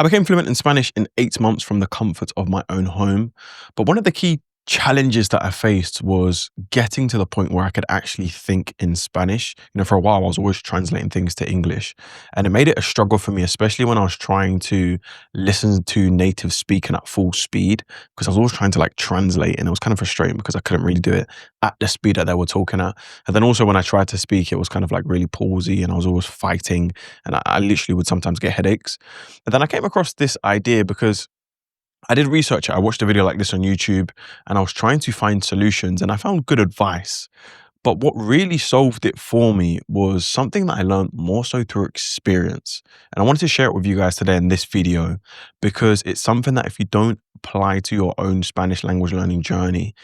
I became fluent in Spanish in 8 months from the comfort of my own home. But one of the key challenges that I faced was getting to the point where I could actually think in Spanish. For a while, I was always translating things to English, and it made it a struggle for me, especially when I was trying to listen to native speaking at full speed, because I was always trying to like translate, and it was kind of frustrating because I couldn't really do it at the speed that they were talking at. And then also when I tried to speak, it was kind of like really pausy, and I was always fighting, and I literally would sometimes get headaches. And then I came across this idea because I did research it. I watched a video like this on YouTube and I was trying to find solutions and I found good advice. But what really solved it for me was something that I learned more so through experience. And I wanted to share it with you guys today in this video because it's something that if you don't apply to your own Spanish language learning journey,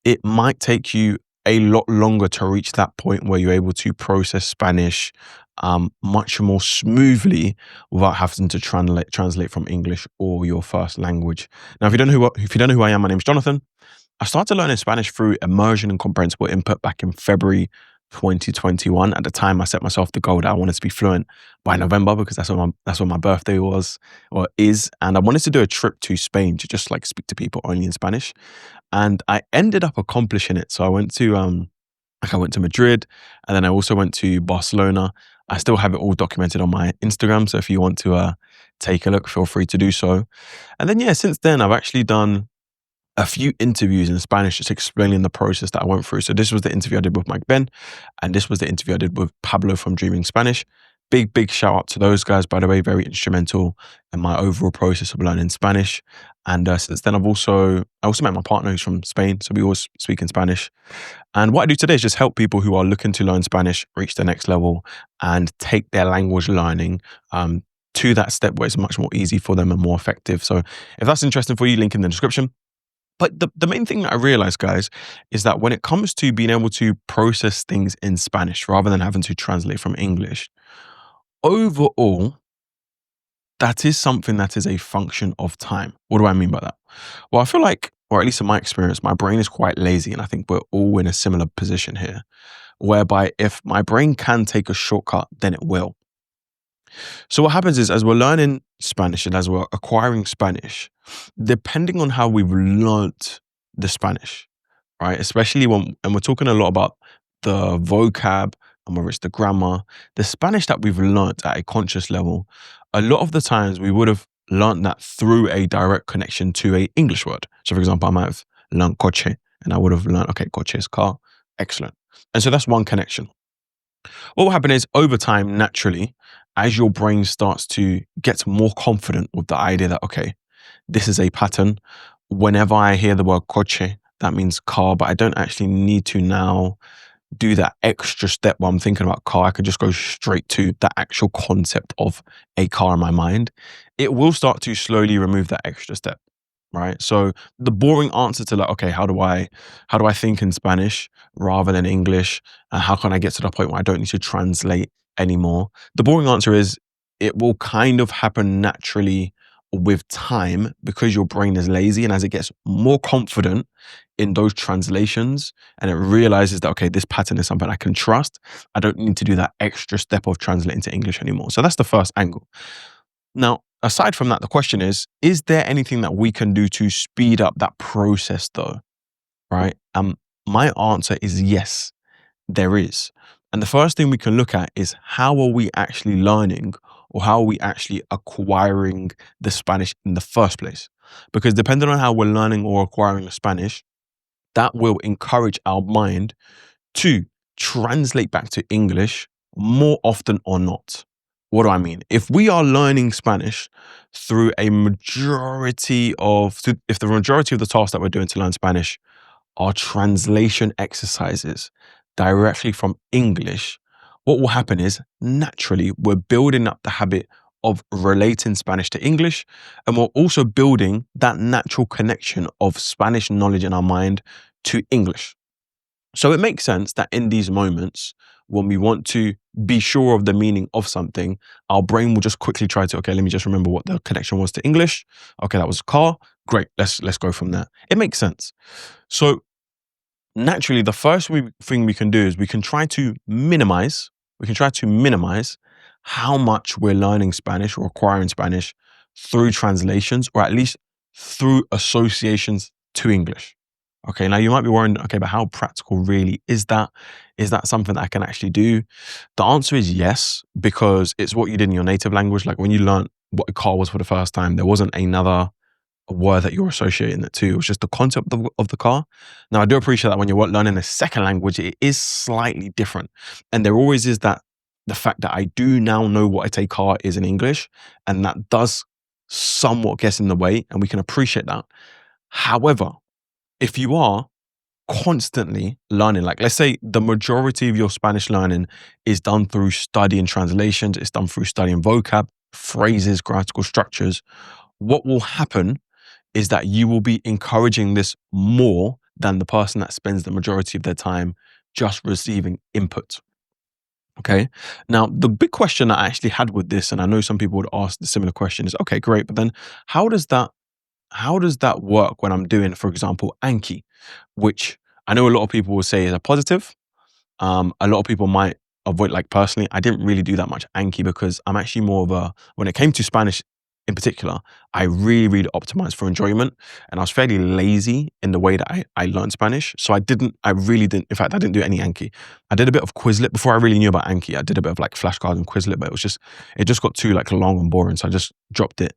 it might take you a lot longer to reach that point where you're able to process Spanish much more smoothly without having to translate from English or your first language. Now, if you don't know who I am, my name is Jonathan. I started learning Spanish through immersion and comprehensible input back in February 2021. At the time, I set myself the goal that I wanted to be fluent by November because that's when my birthday was or is, and I wanted to do a trip to Spain to just like speak to people only in Spanish, and I ended up accomplishing it. So I went to Madrid, and then I also went to Barcelona. I still have it all documented on my Instagram, so if you want to take a look, feel free to do so. And then yeah, since then I've actually done a few interviews in Spanish just explaining the process that I went through. So this was the interview I did with Mike Ben, and this was the interview I did with Pablo from Dreaming Spanish. Big shout out to those guys, by the way, very instrumental in my overall process of learning Spanish. And since then I also met my partner who's from Spain, so we always speak in Spanish. And what I do today is just help people who are looking to learn Spanish reach the next level and take their language learning to that step where it's much more easy for them and more effective. So if that's interesting for you, link in the description. But the main thing that I realized, guys, is that when it comes to being able to process things in Spanish rather than having to translate from English, overall, that is something that is a function of time. What do I mean by that? Well, I feel like, or at least in my experience, my brain is quite lazy, and I think we're all in a similar position here, whereby if my brain can take a shortcut, then it will. So what happens is as we're learning Spanish and as we're acquiring Spanish, depending on how we've learnt the Spanish, right? Especially and we're talking a lot about the vocab and whether it's the grammar, the Spanish that we've learnt at a conscious level, a lot of the times we would have learnt that through a direct connection to a English word. So for example, I might have learnt coche and I would have learnt, okay, coche is car. Excellent. And so that's one connection. What will happen is over time, naturally, as your brain starts to get more confident with the idea that, okay, this is a pattern. Whenever I hear the word coche, that means car, but I don't actually need to now do that extra step while I'm thinking about car. I could just go straight to the actual concept of a car in my mind. It will start to slowly remove that extra step. Right. So the boring answer to like, okay, how do I think in Spanish rather than English? And how can I get to the point where I don't need to translate anymore? The boring answer is it will kind of happen naturally with time because your brain is lazy. And as it gets more confident in those translations and it realizes that, okay, this pattern is something I can trust, I don't need to do that extra step of translating to English anymore. So that's the first angle. Now, aside from that, the question is there anything that we can do to speed up that process though? Right? My answer is yes, there is. And the first thing we can look at is how are we actually learning or how are we actually acquiring the Spanish in the first place? Because depending on how we're learning or acquiring the Spanish, that will encourage our mind to translate back to English more often or not. What do I mean? If we are learning Spanish through if the majority of the tasks that we're doing to learn Spanish are translation exercises directly from English, what will happen is naturally we're building up the habit of relating Spanish to English, and we're also building that natural connection of Spanish knowledge in our mind to English. So it makes sense that in these moments, when we want to be sure of the meaning of something, our brain will just quickly try to, okay, let me just remember what the connection was to English. Okay, that was car. Great, let's go from there. It makes sense. So naturally, the first thing we can do is we can try to minimize how much we're learning Spanish or acquiring Spanish through translations or at least through associations to English. Okay, now you might be wondering, okay, but how practical really is that? Is that something that I can actually do? The answer is yes, because it's what you did in your native language. Like when you learned what a car was for the first time, there wasn't another word that you're associating it to. It was just the concept of the car. Now, I do appreciate that when you're learning a second language, it is slightly different. And there always is that the fact that I do now know what a car is in English, and that does somewhat get in the way, and we can appreciate that. However, if you are constantly learning, like let's say the majority of your Spanish learning is done through studying translations, it's done through studying vocab, phrases, grammatical structures, what will happen is that you will be encouraging this more than the person that spends the majority of their time just receiving input. Okay. Now, the big question that I actually had with this, and I know some people would ask the similar question, is okay, great, but then how does that how does that work when I'm doing, for example, Anki, which I know a lot of people will say is a positive. A lot of people might avoid, like personally, I didn't really do that much Anki because I'm actually more of a, when it came to Spanish in particular, I really, really optimized for enjoyment. And I was fairly lazy in the way that I learned Spanish. So I really didn't, in fact, I didn't do any Anki. I did a bit of Quizlet before I really knew about Anki. I did a bit of like flashcards and Quizlet, but it just got too like long and boring. So I just dropped it.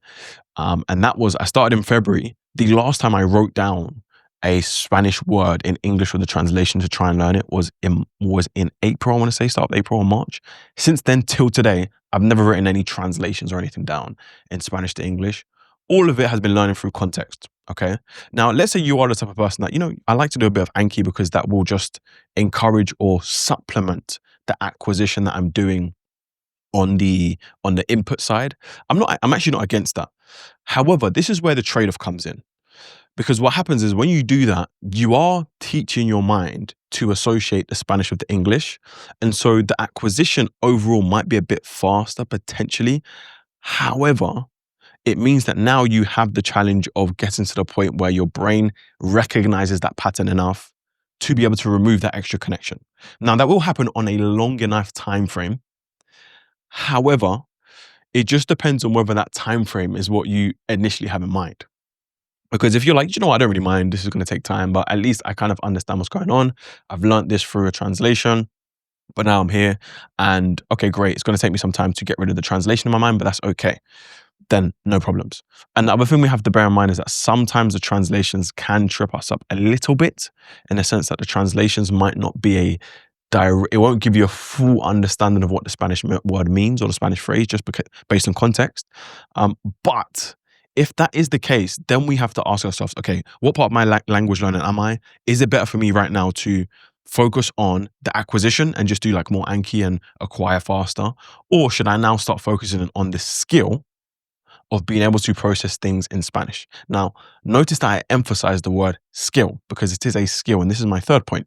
And that was, I started in February. The last time I wrote down a Spanish word in English with a translation to try and learn it was in April, I want to say, start of April or March. Since then till today, I've never written any translations or anything down in Spanish to English. All of it has been learning through context. Okay. Now, let's say you are the type of person that, I like to do a bit of Anki because that will just encourage or supplement the acquisition that I'm doing on the input side. I'm actually not against that. However, this is where the trade-off comes in. Because what happens is when you do that, you are teaching your mind to associate the Spanish with the English. And so the acquisition overall might be a bit faster potentially. However, it means that now you have the challenge of getting to the point where your brain recognizes that pattern enough to be able to remove that extra connection. Now, that will happen on a long enough time frame. However, it just depends on whether that time frame is what you initially have in mind. Because if you're like, I don't really mind, this is going to take time, but at least I kind of understand what's going on. I've learned this through a translation, but now I'm here and okay, great. It's going to take me some time to get rid of the translation in my mind, but that's okay. Then no problems. And the other thing we have to bear in mind is that sometimes the translations can trip us up a little bit in the sense that the translations might not be it won't give you a full understanding of what the Spanish word means or the Spanish phrase just based on context. But if that is the case, then we have to ask ourselves, okay, what part of my language learning am I? Is it better for me right now to focus on the acquisition and just do like more Anki and acquire faster? Or should I now start focusing on the skill of being able to process things in Spanish? Now, notice that I emphasize the word skill because it is a skill. And this is my third point.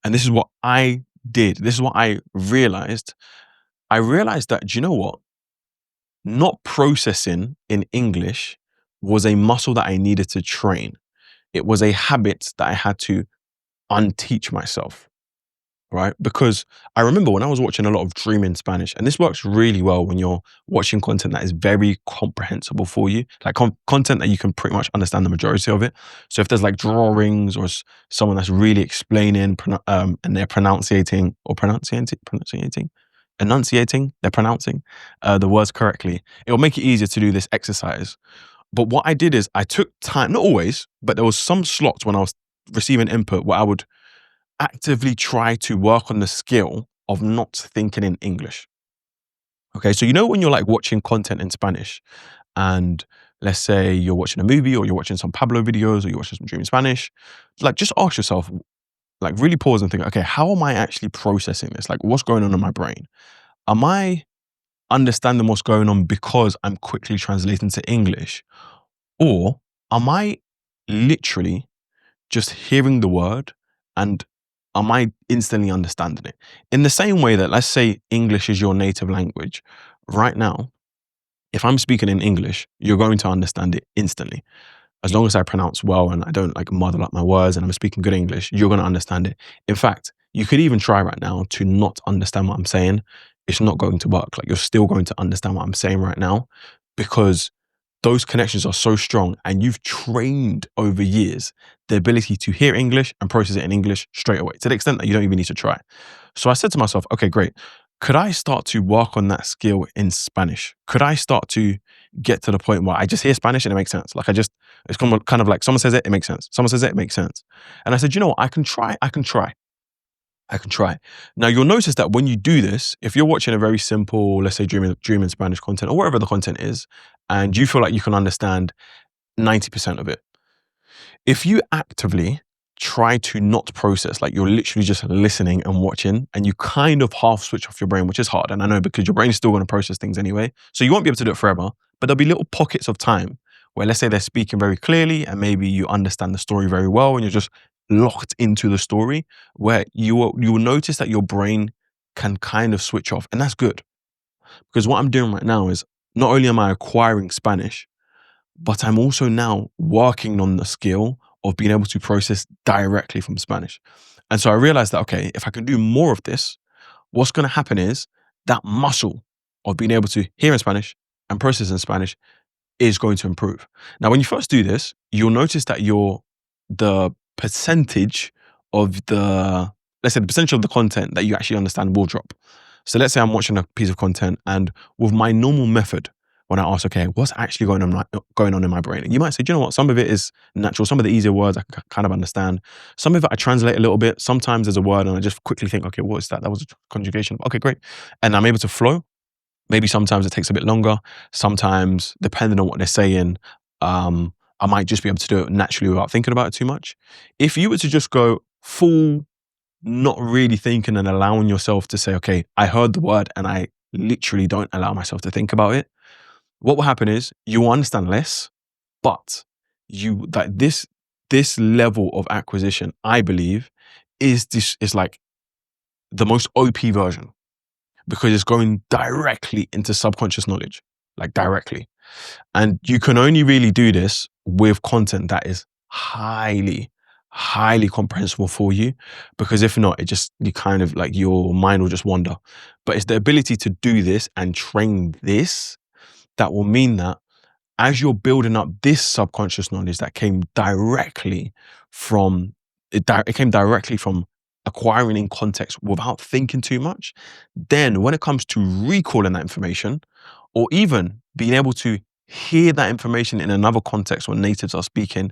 And this is what I did. This is what I realized. I realized that, do you know what? Not processing in English was a muscle that I needed to train. It was a habit that I had to unteach myself, right? Because I remember when I was watching a lot of Dreaming Spanish, and this works really well when you're watching content that is very comprehensible for you, like content that you can pretty much understand the majority of it. So if there's like drawings or someone that's really explaining and they're they're pronouncing the words correctly, it will make it easier to do this exercise. But what I did is I took time, not always, but there was some slots when I was receiving input where I would actively try to work on the skill of not thinking in English. Okay, so when you're like watching content in Spanish and let's say you're watching a movie or you're watching some Pablo videos or you're watching some Dreaming Spanish, like just ask yourself, like really pause and think, okay, how am I actually processing this? Like what's going on in my brain? Am I understanding what's going on because I'm quickly translating to English? Or am I literally just hearing the word and am I instantly understanding it? In the same way that, let's say English is your native language, right now, if I'm speaking in English, you're going to understand it instantly. As long as I pronounce well and I don't like muddle up my words and I'm speaking good English, you're going to understand it. In fact, you could even try right now to not understand what I'm saying. It's not going to work. Like you're still going to understand what I'm saying right now because those connections are so strong and you've trained over years the ability to hear English and process it in English straight away to the extent that you don't even need to try. So I said to myself, okay, great. Could I start to work on that skill in Spanish? Could I start to get to the point where I just hear Spanish and it makes sense? Like it's kind of like someone says it, it makes sense. Someone says it, it makes sense. And I said, you know what? I can try. Now you'll notice that when you do this, if you're watching a very simple, let's say dream in Spanish content or whatever the content is, and you feel like you can understand 90% of it, if you actively try to not process, like you're literally just listening and watching, and you kind of half switch off your brain, which is hard. And I know because your brain is still going to process things anyway. So you won't be able to do it forever, but there'll be little pockets of time where let's say they're speaking very clearly and maybe you understand the story very well and you're just locked into the story where you will notice that your brain can kind of switch off. And that's good because what I'm doing right now is not only am I acquiring Spanish, but I'm also now working on the skill of being able to process directly from Spanish. And so I realized that, okay, if I can do more of this, what's going to happen is that muscle of being able to hear in Spanish and process in Spanish is going to improve. Now, when you first do this, you'll notice that the percentage of let's say the percentage of the content that you actually understand will drop. So let's say I'm watching a piece of content and with my normal method, when I ask, okay, what's actually going on in my brain? And you might say, do you know what? Some of it is natural. Some of the easier words I can kind of understand. Some of it I translate a little bit. Sometimes there's a word and I just quickly think, okay, what is that? That was a conjugation. Okay, great. And I'm able to flow. Maybe sometimes it takes a bit longer. Sometimes, depending on what they're saying, I might just be able to do it naturally without thinking about it too much. If you were to just go full, not really thinking and allowing yourself to say, okay, I heard the word and I literally don't allow myself to think about it, what will happen is you will understand less, but this level of acquisition, I believe, is like the most OP version because it's going directly into subconscious knowledge, like directly. And you can only really do this with content that is highly, highly comprehensible for you. Because if not, you kind of like your mind will just wander. But it's the ability to do this and train this that will mean that as you're building up this subconscious knowledge that came directly from it came directly from acquiring in context without thinking too much, then when it comes to recalling that information or even being able to hear that information in another context when natives are speaking,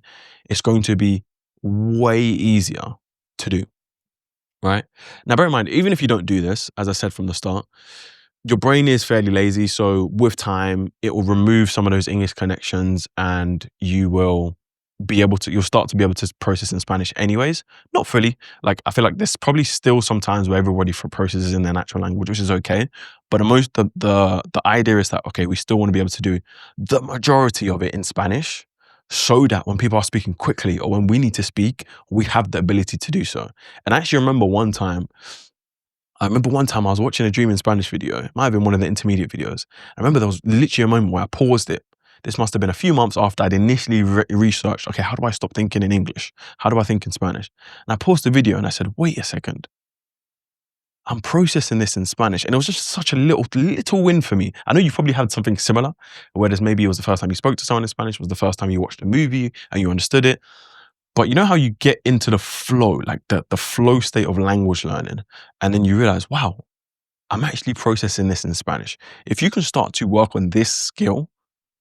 it's going to be way easier to do, right? Now bear in mind, even if you don't do this, as I said from the start, your brain is fairly lazy. So with time, it will remove some of those English connections and you'll start to be able to process in Spanish anyways. Not fully. Like I feel like there's probably still some times where everybody processes in their natural language, which is okay. But the idea is that, okay, we still want to be able to do the majority of it in Spanish so that when people are speaking quickly or when we need to speak, we have the ability to do so. And I actually remember one time I was watching a Dream in Spanish video. It might have been one of the intermediate videos. I remember there was literally a moment where I paused it. This must have been a few months after I'd initially researched, okay, how do I stop thinking in English? How do I think in Spanish? And I paused the video and I said, wait a second. I'm processing this in Spanish. And it was just such a little win for me. I know you probably had something similar, whereas maybe it was the first time you spoke to someone in Spanish, it was the first time you watched a movie and you understood it. But you know how you get into the flow, like the flow state of language learning, and then you realize, wow, I'm actually processing this in Spanish. If you can start to work on this skill,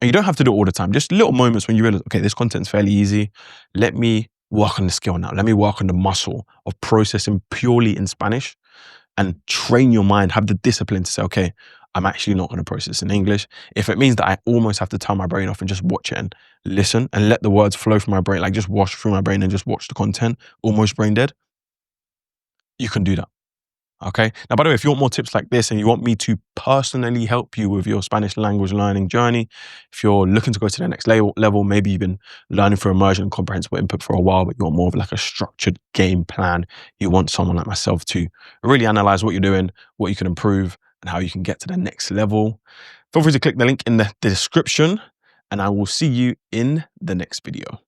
and you don't have to do it all the time, just little moments when you realize, okay, this content's fairly easy. Let me work on the skill now. Let me work on the muscle of processing purely in Spanish and train your mind, have the discipline to say, okay, I'm actually not going to process in English. If it means that I almost have to turn my brain off and just watch it and listen and let the words flow from my brain, like just wash through my brain and just watch the content, almost brain dead, you can do that. Okay. Now, by the way, if you want more tips like this and you want me to personally help you with your Spanish language learning journey, if you're looking to go to the next level, maybe you've been learning for immersion and comprehensible input for a while, but you want more of like a structured game plan. You want someone like myself to really analyze what you're doing, what you can improve, and how you can get to the next level. Feel free to click the link in the description, and I will see you in the next video.